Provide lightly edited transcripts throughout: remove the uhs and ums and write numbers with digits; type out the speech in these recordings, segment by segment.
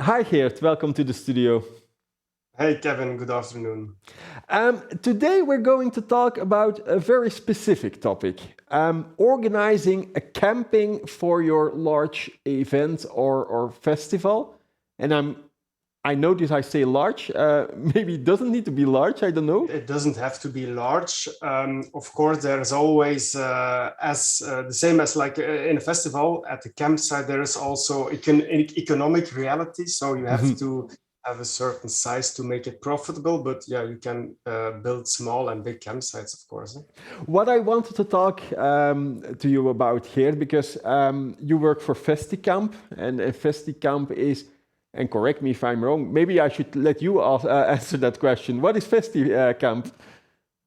Hi Geert, welcome to the studio. Hey Kevin, good afternoon. Today we're going to talk about a very specific topic, organizing a camping for your large event or festival. And I notice I say large, maybe it doesn't need to be large, I don't know. It doesn't have to be large. Of course, there's always, the same as like in a festival, at the campsite, there is also economic reality. So you have to have a certain size to make it profitable. But yeah, you can build small and big campsites, of course. What I wanted to talk to you about here, because you work for Festicamp, and Festicamp is, and correct me if I'm wrong, maybe I should let you answer that question. What is Festicamp?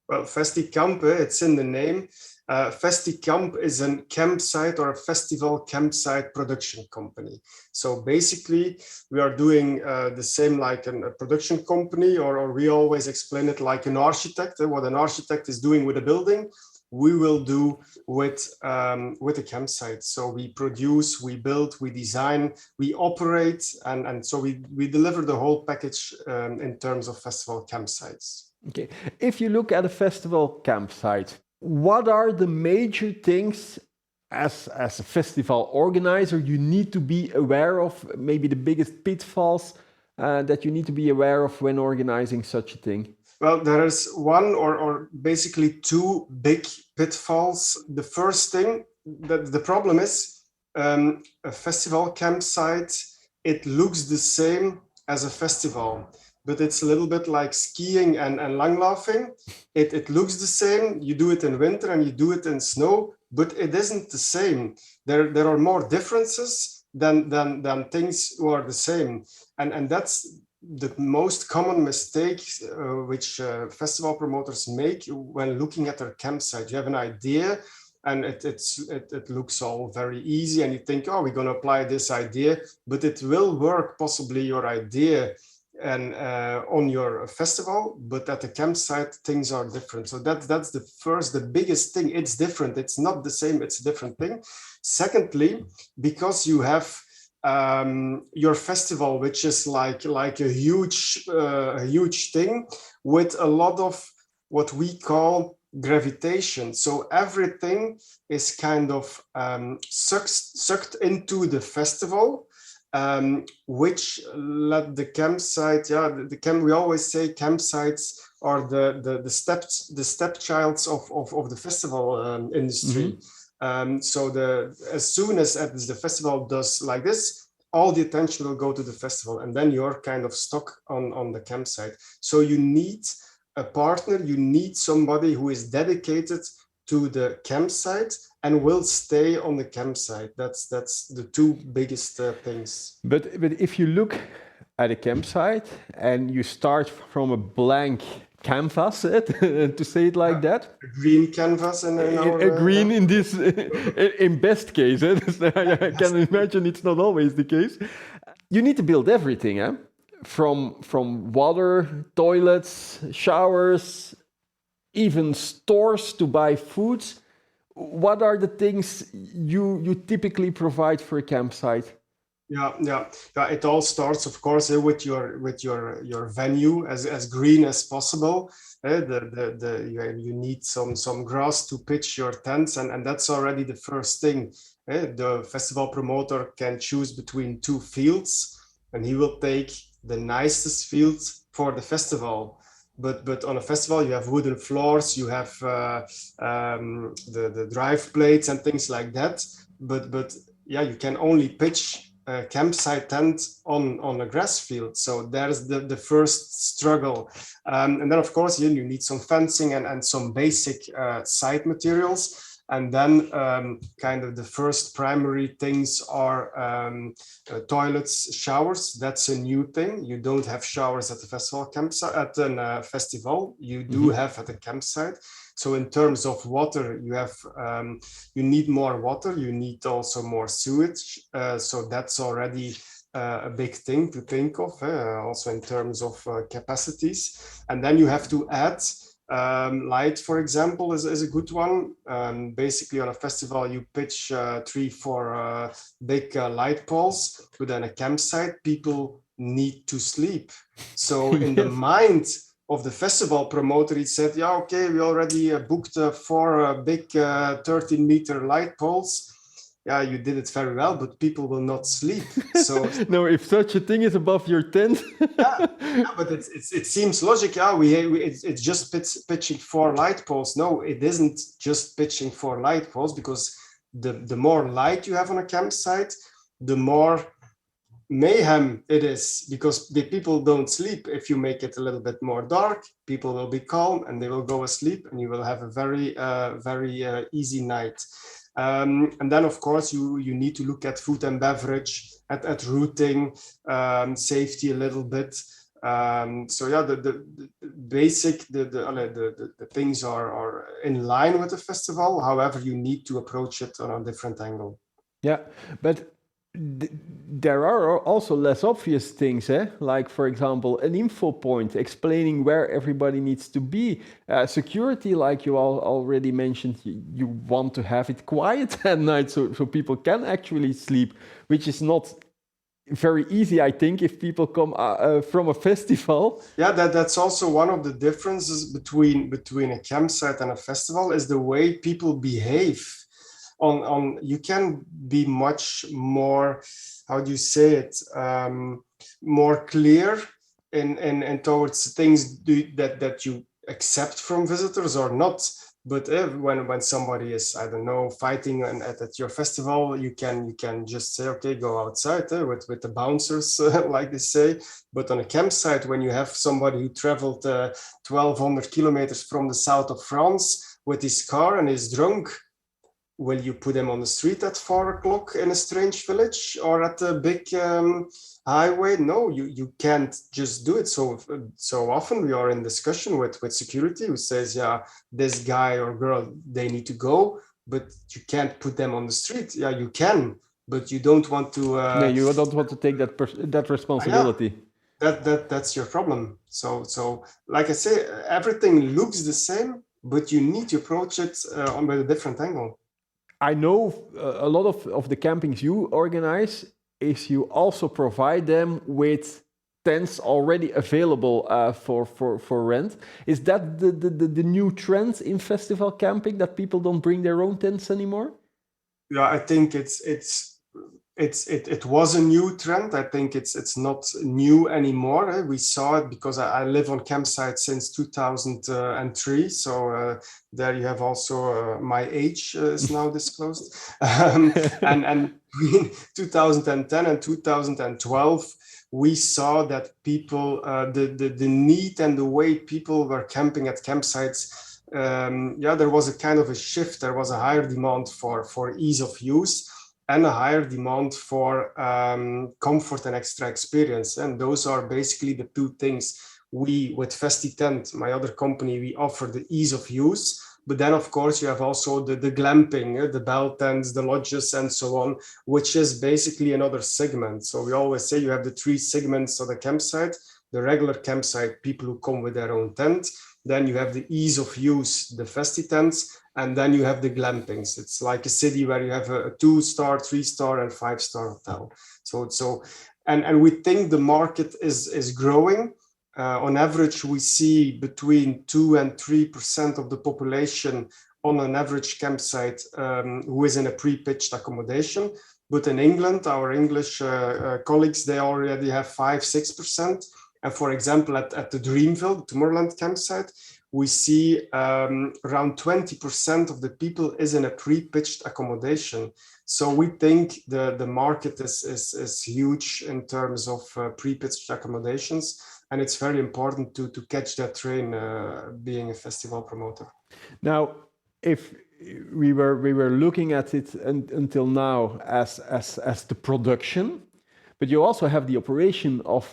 Well, Festicamp, it's in the name. Festicamp is a campsite or a festival campsite production company. So basically, we are doing the same like a production company, or we always explain it like an architect. What an architect is doing with a building, we will do with a campsite. So we produce, we build, we design, we operate, and so we deliver the whole package in terms of festival campsites. Okay, if you look at a festival campsite, what are the major things as a festival organizer you need to be aware of, maybe the biggest pitfalls that you need to be aware of when organizing such a thing? Well, there is one or basically two big pitfalls. The first thing, that the problem is a festival campsite, it looks the same as a festival, but it's a little bit like skiing and langlaughing. It looks the same. You do it in winter and you do it in snow, but it isn't the same. There are more differences than things who are the same. And that's the most common mistake which festival promoters make when looking at their campsite. You have an idea and it looks all very easy and you think, oh, we're going to apply this idea, but it will work, possibly your idea and on your festival, but at the campsite things are different. So that's the biggest thing. It's different. It's not the same. It's a different thing. Secondly, because you have your festival, which is like a huge thing with a lot of what we call gravitation. So everything is kind of sucked into the festival, which let the campsite, we always say campsites are the stepchilds of the festival industry. So as soon as the festival does like this, all the attention will go to the festival, and then you're kind of stuck on the campsite. So you need a partner, you need somebody who is dedicated to the campsite and will stay on the campsite. That's the two biggest things. But if you look at a campsite and you start from a blank canvas, to say it like that. A green canvas in our, a green in this, in best case. I can imagine it's not always the case. You need to build everything, from water, toilets, showers, even stores to buy foods. What are the things you typically provide for a campsite? Yeah. It all starts, of course, with your venue as green as possible. You need some grass to pitch your tents, and that's already the first thing. The festival promoter can choose between two fields, and he will take the nicest field for the festival. But on a festival, you have wooden floors, you have the drive plates and things like that. But yeah, you can only pitch a campsite tent on a grass field. So there's the first struggle. And then, of course, you need some fencing and some basic site materials. And then kind of the first primary things are toilets, showers. That's a new thing. You don't have showers at the festival campsite, at a festival. You do have at a campsite. So in terms of water, you need more water. You need also more sewage. So that's already a big thing to think of, also in terms of capacities. And then you have to add light, for example, is a good one. Basically, on a festival, you pitch 3-4 big light poles. But then a campsite, people need to sleep. So in the mind of the festival promoter, he said, yeah, okay, we already booked 4 big 13-meter light poles. Yeah, you did it very well, but people will not sleep. So no, if such a thing is above your tent. yeah, but it seems logic. Yeah, it's just pitching 4 light poles. No, it isn't just pitching 4 light poles, because the more light you have on a campsite, the more mayhem it is, because the people don't sleep. If you make it a little bit more dark, people will be calm and they will go asleep, and you will have a very easy night. And then, of course, you need to look at food and beverage, at routing, safety a little bit. So yeah, the basic the things are in line with the festival. However, you need to approach it on a different angle. Yeah, but there are also less obvious things, like, for example, an info point explaining where everybody needs to be. Security, like you already mentioned, you want to have it quiet at night so people can actually sleep, which is not very easy, I think, if people come from a festival. Yeah, that's also one of the differences between a campsite and a festival, is the way people behave. You can be much more, how do you say it, more clear in towards things that you accept from visitors or not. But when somebody is, I don't know, fighting at your festival, you can just say, okay, go outside with the bouncers, like they say. But on a campsite, when you have somebody who traveled 1,200 kilometers from the south of France with his car and is drunk, will you put him on the street at 4 o'clock in a strange village or at a big highway? No, you can't just do it. So often we are in discussion with security, who says, yeah, this guy or girl, they need to go, but you can't put them on the street. Yeah, you can, but you don't want to. No, you don't want to take that responsibility. That's your problem. So like I say, everything looks the same, but you need to approach it with a different angle. I know a lot of the campings you organize is you also provide them with tents already available for rent. Is that the new trend in festival camping, that people don't bring their own tents anymore? Yeah, I think it was a new trend. I think it's not new anymore. We saw it because I live on campsites since 2003. So there you have also my age is now disclosed. And between 2010 and 2012, we saw that people, the need and the way people were camping at campsites, there was a kind of a shift. There was a higher demand for ease of use and a higher demand for comfort and extra experience. And those are basically the two things we, with FestiTent, my other company, we offer the ease of use. But then, of course, you have also the glamping, the bell tents, the lodges, and so on, which is basically another segment. So we always say you have the 3 segments of the campsite: the regular campsite, people who come with their own tent. Then you have the ease of use, the FestiTents, and then you have the glampings. It's like a city where you have a 2-star, 3-star, and 5-star hotel. And we think the market is growing. On average, we see between 2 and 3% of the population on an average campsite who is in a pre-pitched accommodation. But in England, our English colleagues, they already have 5-6%. And for example, at the Dreamville, Tomorrowland campsite, we see around 20% of the people is in a pre-pitched accommodation. So we think the market is huge in terms of pre-pitched accommodations. And it's very important to catch that train being a festival promoter. Now, if we were looking at it until now as the production, but you also have the operation of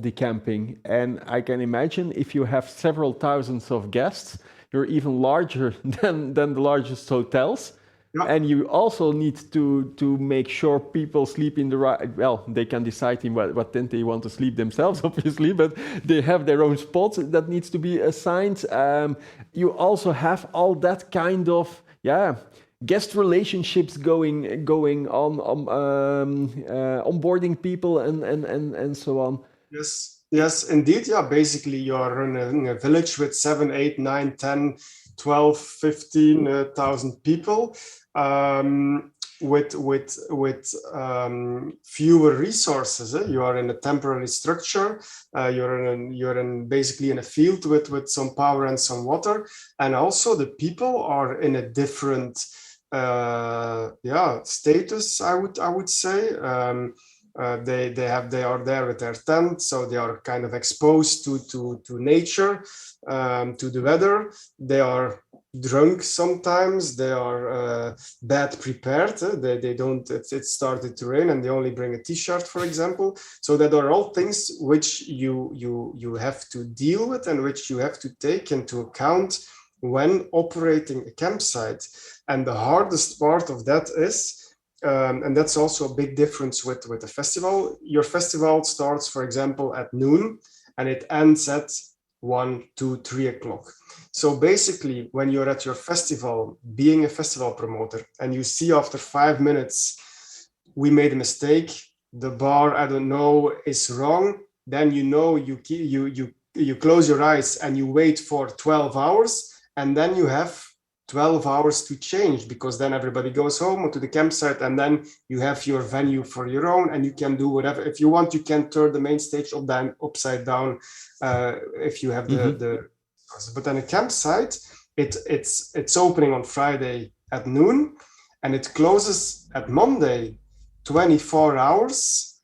the camping. And I can imagine if you have several thousands of guests, you're even larger than the largest hotels. Yeah. And you also need to make sure people sleep in the right, well, they can decide in what tent they want to sleep themselves, obviously, but they have their own spots that needs to be assigned. You also have all that kind of, guest relationships going on, onboarding people and so on. Yes, indeed. Yeah, basically you are in a village with 7, 8, 9, 10, 12, 15,000 people, with fewer resources. You are in a temporary structure. You're basically in a field with some power and some water, and also the people are in a different status. I would say. They are there with their tent, so they are kind of exposed to nature, to the weather. They are drunk sometimes. They are bad prepared. They don't. It started to rain and they only bring a t-shirt, for example. So that are all things which you have to deal with and which you have to take into account when operating a campsite. And the hardest part of that is. And that's also a big difference with the festival. Your festival starts, for example, at noon and it ends at 1, 2, 3 o'clock. So basically, when you're at your festival, being a festival promoter, and you see after 5 minutes, we made a mistake, the bar, I don't know, is wrong, then you close your eyes and you wait for 12 hours, and then you have 12 hours to change, because then everybody goes home or to the campsite, and then you have your venue for your own, and you can do whatever. If you want, you can turn the main stage upside down if you have the. But then a campsite, it's opening on Friday at noon, and it closes at Monday, 24 hours.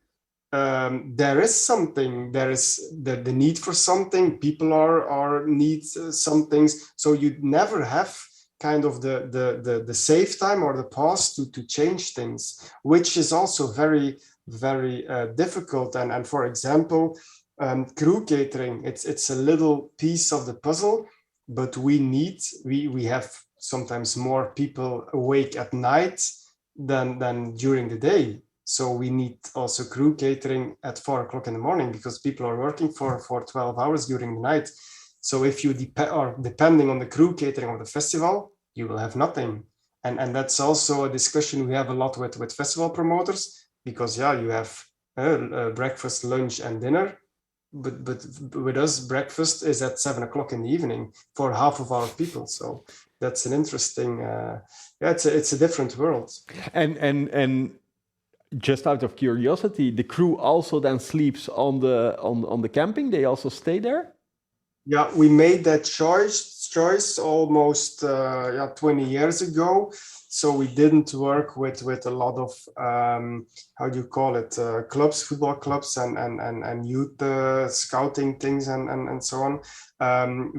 There is something. There is the need for something. People are need some things. So you never have kind of the save time or the pause to change things, which is also very, very difficult. And for example, crew catering, it's a little piece of the puzzle, but we have sometimes more people awake at night than during the day. So we need also crew catering at 4 o'clock in the morning, because people are working for 12 hours during the night. So if you are depending on the crew catering of the festival, you will have nothing. And that's also a discussion we have a lot with festival promoters, because you have breakfast, lunch, and dinner. But with us, breakfast is at 7 o'clock in the evening for half of our people. So that's an interesting, it's a different world. And just out of curiosity, the crew also then sleeps on the camping. They also stay there. Yeah, we made that choice almost 20 years ago. So we didn't work with a lot of how do you call it, clubs, football clubs, and youth scouting things and so on.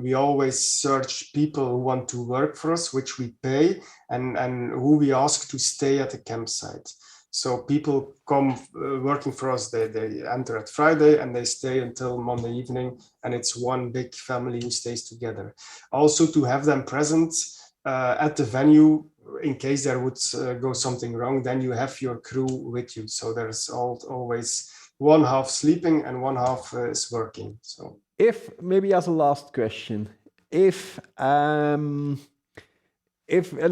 We always search people who want to work for us, which we pay, and who we ask to stay at the campsite. So people come working for us, they enter at Friday and they stay until Monday evening, and it's one big family who stays together. Also to have them present at the venue in case there would go something wrong, then you have your crew with you. So there's always one half sleeping and one half is working. So if maybe as a last question, if an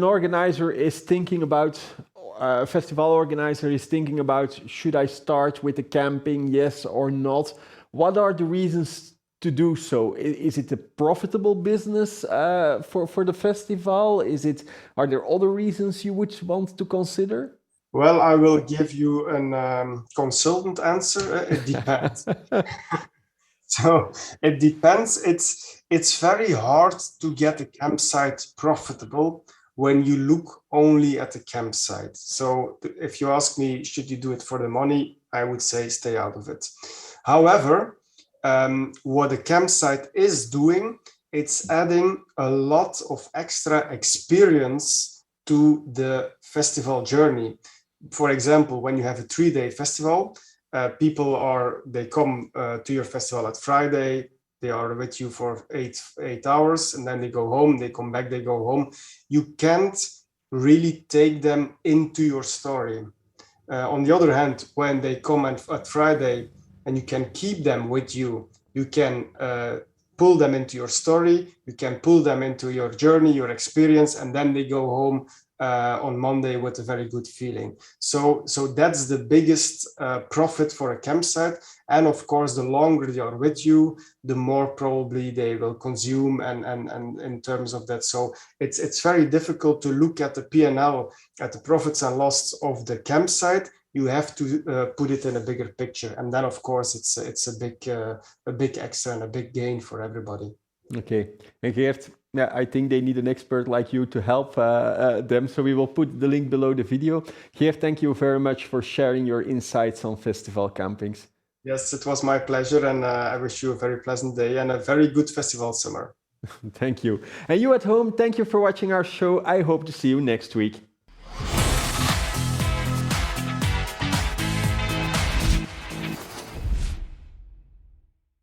organizer is thinking about a festival organizer is thinking about, should I start with the camping, yes or not? What are the reasons to do so? Is it a profitable business for the festival? Are there other reasons you would want to consider? Well, I will give you a consultant answer. It depends. So it depends. It's very hard to get a campsite profitable when you look only at the campsite. So if you ask me, should you do it for the money? I would say stay out of it. However, what a campsite is doing, it's adding a lot of extra experience to the festival journey. For example, when you have a 3-day festival, people come to your festival at Friday. They are with you for eight hours, and then they go home. They come back, they go home. You can't really take them into your story. On the other hand, when they come at Friday and you can keep them with you, you can pull them into your story, you can pull them into your journey, your experience, and then they go home on Monday with a very good feeling. So that's the biggest profit for a campsite. And of course, the longer they are with you, the more probably they will consume and in terms of that. So it's very difficult to look at the P&L, at the profits and loss of the campsite. You have to put it in a bigger picture, and then of course it's a big extra and a big gain for everybody. Okay, and Geert, yeah, I think they need an expert like you to help them. So we will put the link below the video. Geert, thank you very much for sharing your insights on festival campings. Yes, it was my pleasure, and I wish you a very pleasant day and a very good festival summer. Thank you. And you at home, thank you for watching our show. I hope to see you next week.